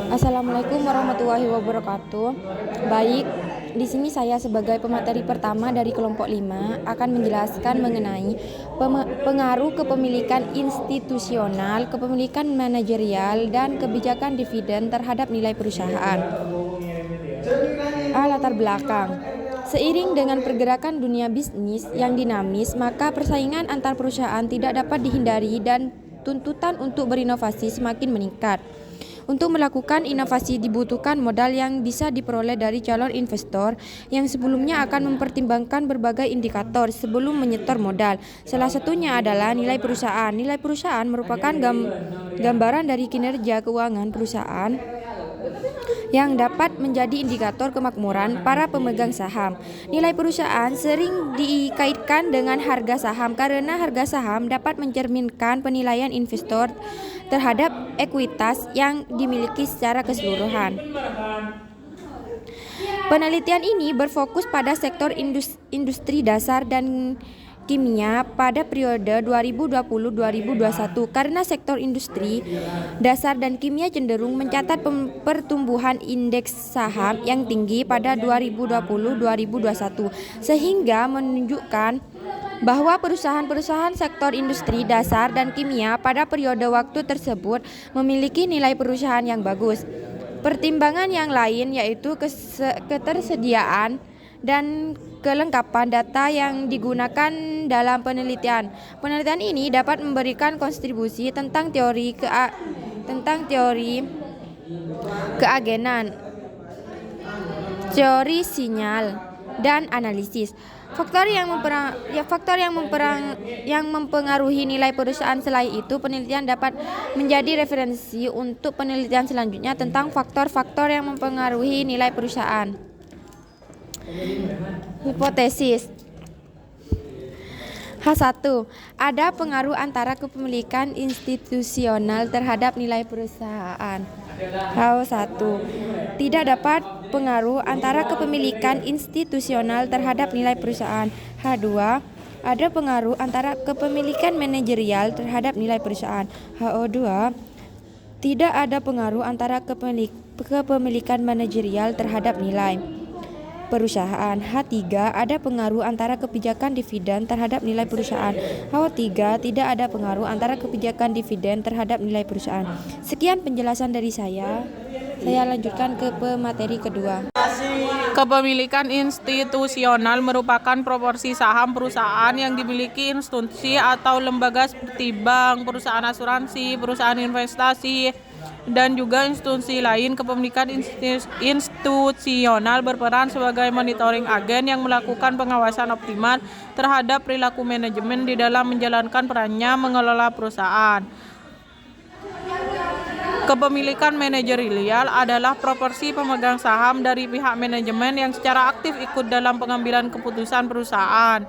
Assalamualaikum warahmatullahi wabarakatuh. Baik, di sini saya sebagai pemateri pertama dari kelompok 5 akan menjelaskan mengenai pengaruh kepemilikan institusional, kepemilikan manajerial, dan kebijakan dividen terhadap nilai perusahaan. Latar belakang. Seiring dengan pergerakan dunia bisnis yang dinamis, maka persaingan antar perusahaan tidak dapat dihindari dan tuntutan untuk berinovasi semakin meningkat. Untuk melakukan inovasi dibutuhkan modal yang bisa diperoleh dari calon investor yang sebelumnya akan mempertimbangkan berbagai indikator sebelum menyetor modal. Salah satunya adalah nilai perusahaan. Nilai perusahaan merupakan gambaran dari kinerja keuangan perusahaan yang dapat menjadi indikator kemakmuran para pemegang saham. Nilai perusahaan sering dikaitkan dengan harga saham karena harga saham dapat mencerminkan penilaian investor terhadap ekuitas yang dimiliki secara keseluruhan. Penelitian ini berfokus pada sektor industri dasar dan kimia pada periode 2020-2021 karena sektor industri dasar dan kimia cenderung mencatat pertumbuhan indeks saham yang tinggi pada 2020-2021 sehingga menunjukkan bahwa perusahaan-perusahaan sektor industri dasar dan kimia pada periode waktu tersebut memiliki nilai perusahaan yang bagus. Pertimbangan yang lain yaitu ketersediaan dan kelengkapan data yang digunakan dalam penelitian. Penelitian ini dapat memberikan kontribusi tentang teori keagenan, teori sinyal, dan analisis. Faktor yang mempengaruhi nilai perusahaan selain itu, penelitian dapat menjadi referensi untuk penelitian selanjutnya tentang faktor-faktor yang mempengaruhi nilai perusahaan. Hipotesis H1. Ada pengaruh antara kepemilikan institusional terhadap nilai perusahaan. H1. Tidak dapat pengaruh antara kepemilikan institusional terhadap nilai perusahaan. H2. Ada pengaruh antara kepemilikan manajerial terhadap nilai perusahaan. HO2. Tidak ada pengaruh antara kepemilikan manajerial terhadap nilai perusahaan. H3. Ada pengaruh antara kebijakan dividen terhadap nilai perusahaan. H3. Tidak ada pengaruh antara kebijakan dividen terhadap nilai perusahaan. Sekian penjelasan dari saya. Saya lanjutkan ke pemateri kedua. Kepemilikan institusional merupakan proporsi saham perusahaan yang dimiliki institusi atau lembaga seperti bank, perusahaan asuransi, perusahaan investasi, dan juga institusi lain. Kepemilikan institusional berperan sebagai monitoring agen yang melakukan pengawasan optimal terhadap perilaku manajemen di dalam menjalankan perannya mengelola perusahaan. Kepemilikan manajerial adalah proporsi pemegang saham dari pihak manajemen yang secara aktif ikut dalam pengambilan keputusan perusahaan.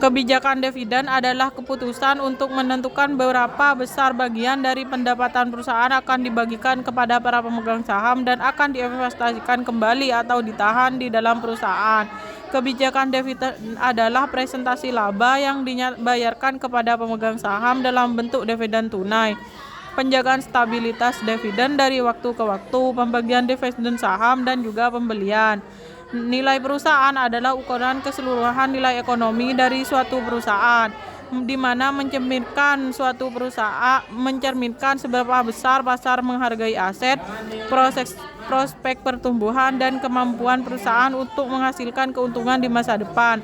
Kebijakan dividen adalah keputusan untuk menentukan berapa besar bagian dari pendapatan perusahaan akan dibagikan kepada para pemegang saham dan akan diinvestasikan kembali atau ditahan di dalam perusahaan. Kebijakan dividen adalah presentasi laba yang dibayarkan kepada pemegang saham dalam bentuk dividen tunai. Penjagaan stabilitas dividen dari waktu ke waktu, pembagian dividen saham, dan juga pembelian. Nilai perusahaan adalah ukuran keseluruhan nilai ekonomi dari suatu perusahaan, di mana mencerminkan seberapa besar pasar menghargai aset, prospek pertumbuhan, dan kemampuan perusahaan untuk menghasilkan keuntungan di masa depan.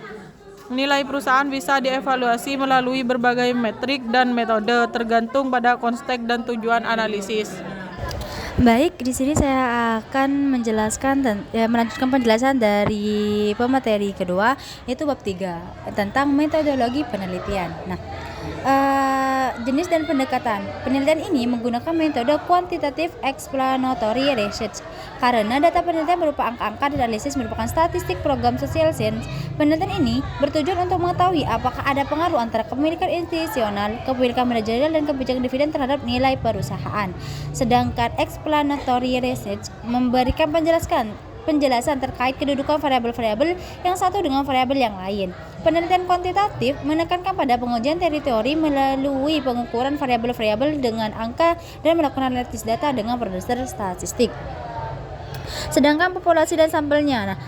Nilai perusahaan bisa dievaluasi melalui berbagai metrik dan metode, tergantung pada konteks dan tujuan analisis. Baik, di sini saya akan melanjutkan penjelasan dari pemateri kedua, yaitu bab 3 tentang metodologi penelitian. Jenis dan pendekatan. Penelitian ini menggunakan metode quantitative explanatory research karena data penelitian berupa angka-angka dan analisis merupakan statistik program social science. Penelitian ini bertujuan untuk mengetahui apakah ada pengaruh antara kepemilikan institusional, kepemilikan manajerial, dan kebijakan dividen terhadap nilai perusahaan. Sedangkan explanatory research memberikan penjelasan penjelasan terkait kedudukan variabel-variabel yang satu dengan variabel yang lain. Penelitian kuantitatif menekankan pada pengujian teritori melalui pengukuran variabel-variabel dengan angka dan melakukan analisis data dengan berdasar statistik. Sedangkan populasi dan sampelnya. Nah,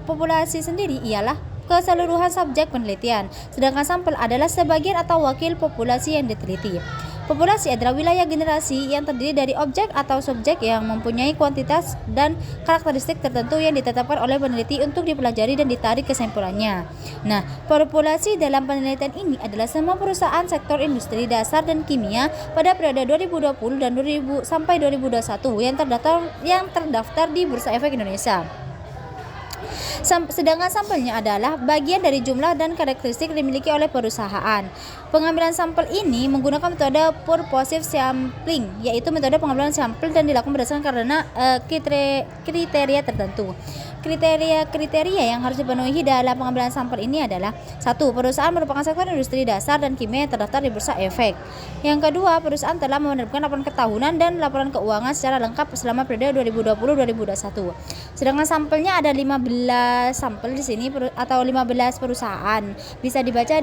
populasi sendiri ialah keseluruhan subjek penelitian, sedangkan sampel adalah sebagian atau wakil populasi yang diteliti. Populasi adalah wilayah generasi yang terdiri dari objek atau subjek yang mempunyai kuantitas dan karakteristik tertentu yang ditetapkan oleh peneliti untuk dipelajari dan ditarik kesimpulannya. Nah, populasi dalam penelitian ini adalah semua perusahaan sektor industri dasar dan kimia pada periode 2020 dan 2000 sampai 2021 yang terdaftar di Bursa Efek Indonesia. Sedangkan sampelnya adalah bagian dari jumlah dan karakteristik yang dimiliki oleh perusahaan. Pengambilan sampel ini menggunakan metode purposive sampling, yaitu metode pengambilan sampel dan dilakukan berdasarkan karena kriteria tertentu. Kriteria yang harus dipenuhi dalam pengambilan sampel ini adalah: 1. Perusahaan merupakan sektor industri dasar dan kimia yang terdaftar di Bursa Efek. Yang kedua, perusahaan telah menerbitkan laporan ketahunan dan laporan keuangan secara lengkap selama periode 2020-2021. Sedangkan sampelnya ada 15 sampel di sini atau 15 perusahaan. Bisa dibaca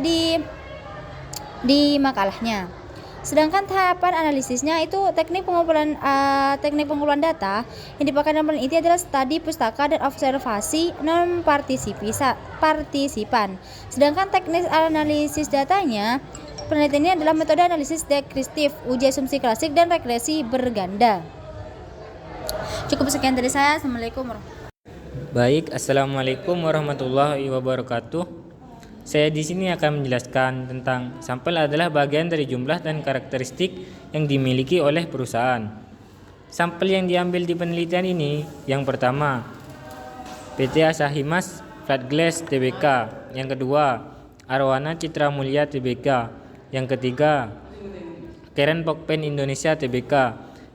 di makalahnya. Sedangkan tahapan analisisnya itu teknik pengumpulan data yang dipakai dalam penelitian adalah studi pustaka dan observasi non partisipan. Sedangkan teknik analisis datanya, penelitian ini adalah metode analisis deskriptif, uji asumsi klasik dan regresi berganda. Cukup sekian dari saya. Assalamualaikum warahmatullahi wabarakatuh. Baik, Assalamualaikum warahmatullahi wabarakatuh. Saya di sini akan menjelaskan tentang sampel adalah bagian dari jumlah dan karakteristik yang dimiliki oleh perusahaan. Sampel yang diambil di penelitian ini, yang pertama, PT Asahimas Flat Glass Tbk, yang kedua, Arwana Citra Mulia Tbk, yang ketiga, Keren Pokpen Indonesia Tbk,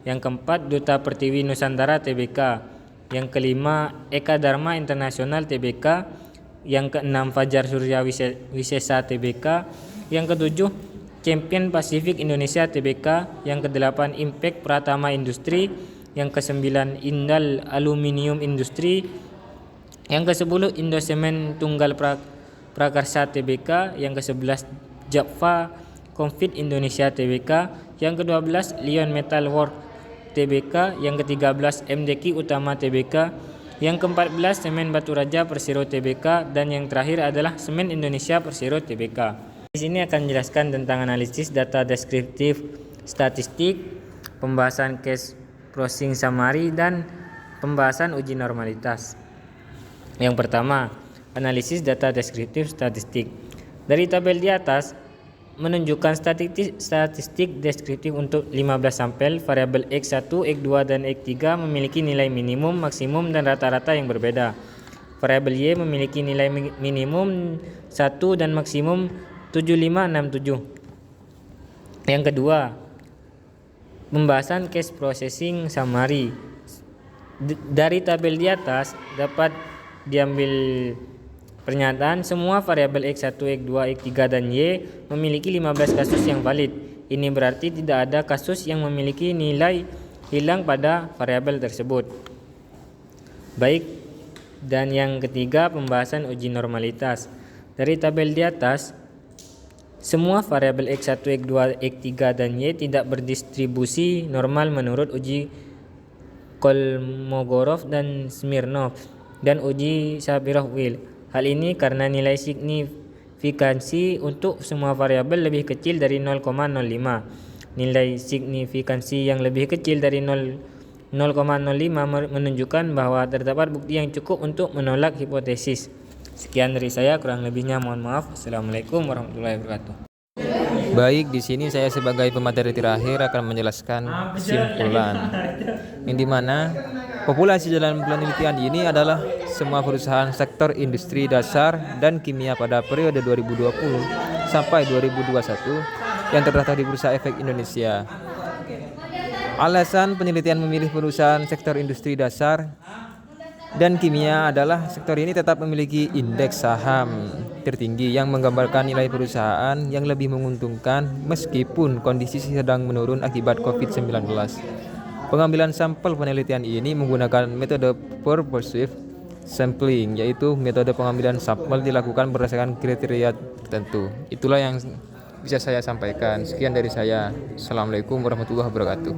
yang keempat, Duta Pertiwi Nusantara Tbk, yang kelima, Eka Dharma Internasional Tbk, yang keenam, Fajar Surya Wisesa Tbk, yang ketujuh, Champion Pasifik Indonesia Tbk, yang kedelapan, Impact Pratama Industri, yang kesembilan, Indal Aluminium Industri, yang kesepuluh, Indosemen Tunggal Prakarsa Tbk, yang kesebelas, Japfa Confit Indonesia Tbk, yang ke-12, Lion Metal Work Tbk, yang ke-13, MDQ Utama Tbk, yang ke-14, Semen Batu Raja Persero Tbk, dan yang terakhir adalah Semen Indonesia Persero Tbk. Di sini akan menjelaskan tentang analisis data deskriptif statistik, pembahasan case processing summary, dan pembahasan uji normalitas. Yang pertama, analisis data deskriptif statistik. Dari tabel di atas menunjukkan statistik deskriptif untuk 15 sampel variabel X1, X2, dan X3 memiliki nilai minimum, maksimum, dan rata-rata yang berbeda. Variabel Y memiliki nilai minimum 1 dan maksimum 7567. Yang kedua, pembahasan case processing summary. Dari tabel di atas dapat diambil pernyataan semua variabel X1, X2, X3, dan Y memiliki 15 kasus yang valid. Ini berarti tidak ada kasus yang memiliki nilai hilang pada variabel tersebut. Baik, dan yang ketiga, pembahasan uji normalitas. Dari tabel di atas, semua variabel X1, X2, X3, dan Y tidak berdistribusi normal menurut uji Kolmogorov dan Smirnov dan uji Shapirov-Wilk. Hal ini karena nilai signifikansi untuk semua variabel lebih kecil dari 0,05. Nilai signifikansi yang lebih kecil dari 0,05 menunjukkan bahwa terdapat bukti yang cukup untuk menolak hipotesis. Sekian dari saya, kurang lebihnya mohon maaf. Assalamualaikum warahmatullahi wabarakatuh. Baik, di sini saya sebagai pemateri terakhir akan menjelaskan kesimpulan, yang dimana populasi dalam penelitian ini adalah semua perusahaan sektor industri dasar dan kimia pada periode 2020 sampai 2021 yang terdaftar di Bursa Efek Indonesia. Alasan penelitian memilih perusahaan sektor industri dasar dan kimia adalah sektor ini tetap memiliki indeks saham tertinggi yang menggambarkan nilai perusahaan yang lebih menguntungkan meskipun kondisi sedang menurun akibat COVID-19. Pengambilan sampel penelitian ini menggunakan metode purposive sampling, yaitu metode pengambilan sampel dilakukan berdasarkan kriteria tertentu. Itulah yang bisa saya sampaikan. Sekian dari saya. Assalamualaikum warahmatullahi wabarakatuh.